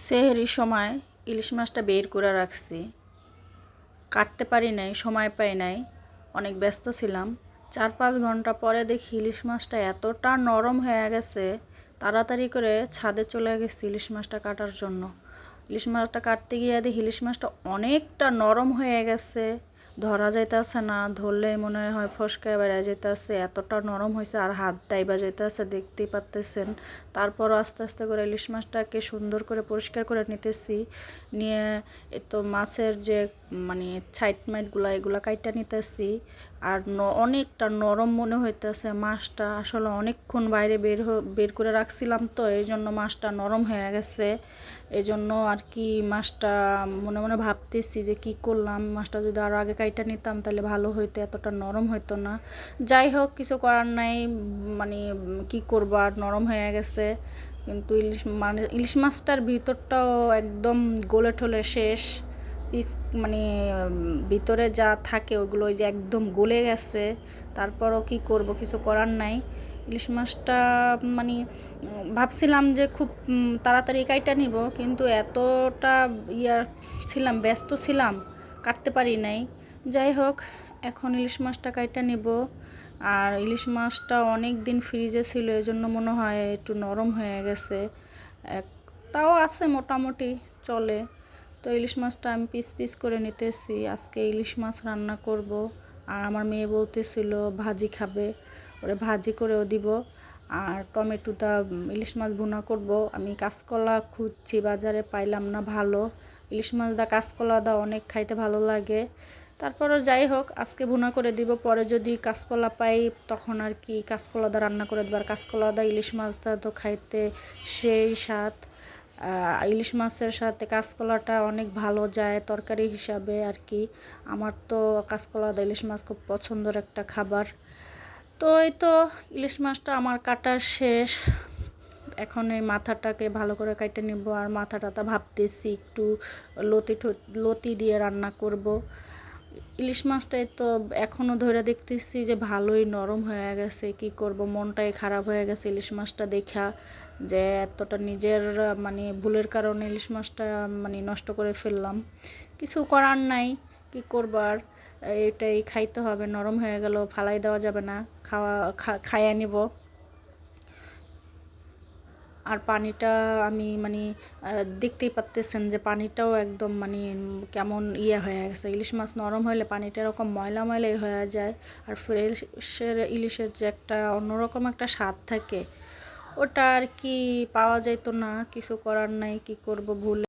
সেহরির সময় ইলিশ মাছটা বের করে রাখছি, কাটতে পারি নাই, সময় পাই নাই, অনেক ব্যস্ত ছিলাম। 4-5 ঘন্টা পরে দেখি ইলিশ মাছটা এতটা নরম হয়ে গেছে, তাড়াতাড়ি করে ছাদে চলে গেছি ইলিশ মাছটা কাটার জন্য। ইলিশ মাছটা কাটতে গিয়ে দেখি ইলিশ মাছটা অনেকটা নরম হয়ে গেছে, ধরা যাইতেছে না, ধরলে মনে হয় ফসকায় বেড়ে যেতেছে, এতটা নরম হয়েছে। আর হাত ডাইবা যেতেছে, দেখতেই পাচ্তেছেন। তারপরও আস্তে আস্তে করে ইলিশ মাছটাকে সুন্দর করে পরিষ্কার করে নিতেছি, নিয়ে তো মাছের যে মানে ছাইট মাইটগুলো এগুলো কাইটা নিতেছি। আর অনেকটা নরম মনে হইতেছে মাছটা, আসলে অনেকক্ষণ বাইরে বের করে রাখছিলাম, তো এই জন্য মাছটা নরম হয়ে গেছে। এই জন্য আর কি মাছটা মনে মনে ভাবতেছি যে কি করলাম, মাছটা যদি আরও আগে কাইটা নিতাম তাহলে ভালো হইতো, এতটা নরম হইতো না। যাই হোক, কিছু করার নাই, মানে কি করবো, আর নরম হয়ে গেছে। কিন্তু ইলিশ মাছটার ভিতরটাও একদম গলে ঠলে শেষ, পিস মানে ভিতরে যা থাকে ওগুলো ওই যে একদম গলে গেছে। তারপরও কি করব, কিছু করার নাই। ইলিশ মাছটা মানে ভাবছিলাম যে খুব তাড়াতাড়ি কাইটা নিব, কিন্তু এতটা ছিলাম, ব্যস্ত ছিলাম, কাটতে পারি নাই। যাই হোক, এখন ইলিশ মাছটা কাইটা নিব। আর ইলিশ মাছটা অনেক দিন ফ্রিজে ছিল, এই জন্য মনে হয় একটু নরম হয়ে গেছে। এক তাও আছে, মোটামুটি চলে। তো ইলিশ মাছটা আমি পিস পিস করে নিতেছি, আজকে ইলিশ মাছ রান্না করব। আর আমার মেয়ে বলতেছিল ভাজি খাবে, ওরে ভাজি করেও দিব। আর টমেটোটা ইলিশ মাছ ভুনা করব। আমি কাঁচকলা খুঁজছি, বাজারে পাইলাম না ভালো। ইলিশ মাছ দা কাঁচকলা দা অনেক খাইতে ভালো লাগে। তারপরও যাই হোক, আজকে ভুনা করে দিব, পরে যদি কাঁচকলা পাই তখন আর কি কাঁচকলা দা রান্না করে দেবো। আর কাঁচকলা দা ইলিশ মাছটা তো খাইতে সেই স্বাদ। ইলিশ মাছের সাথে কাঁচকলাটা অনেক ভালো যায় তরকারি হিসাবে আর কি। আমার তো কাঁচকলা দা ইলিশ মাছ খুব পছন্দের একটা খাবার। তো এই তো ইলিশ মাছটা আমার কাটা শেষ। এখন এই মাথাটাকে ভালো করে কাটে নিব। আর মাথাটা ভাবতেছি একটু লতি দিয়ে রান্না করব। ইলিশ মাছটাই তো এখনও ধরে দেখতেছি যে ভালোই নরম হয়ে গেছে, কি করব, মনটাই খারাপ হয়ে গেছে ইলিশ মাছটা দেখা, যে এতটা নিজের মানে ভুলের কারণে ইলিশ মাছটা মানে নষ্ট করে ফেললাম। কিছু করার নাই, কি করবার, এটাই খাইতে হবে। নরম হয়ে গেল, ফালাই দেওয়া যাবে না, খাইয়ে নিব। আর পানিটা আমি মানে দেখতেই পাচ্তেছেন যে পানিটাও একদম মানে কেমন হয়ে গেছে। ইলিশ মাছ নরম হলে পানিটা এরকম ময়লা ময়লাই হয়ে যায়। আর ফ্রেশের ইলিশের যে একটা অন্যরকম একটা স্বাদ থাকে, ওটা আর কি পাওয়া যাইতো না। কিছু করার নাই, কি করব, ভুল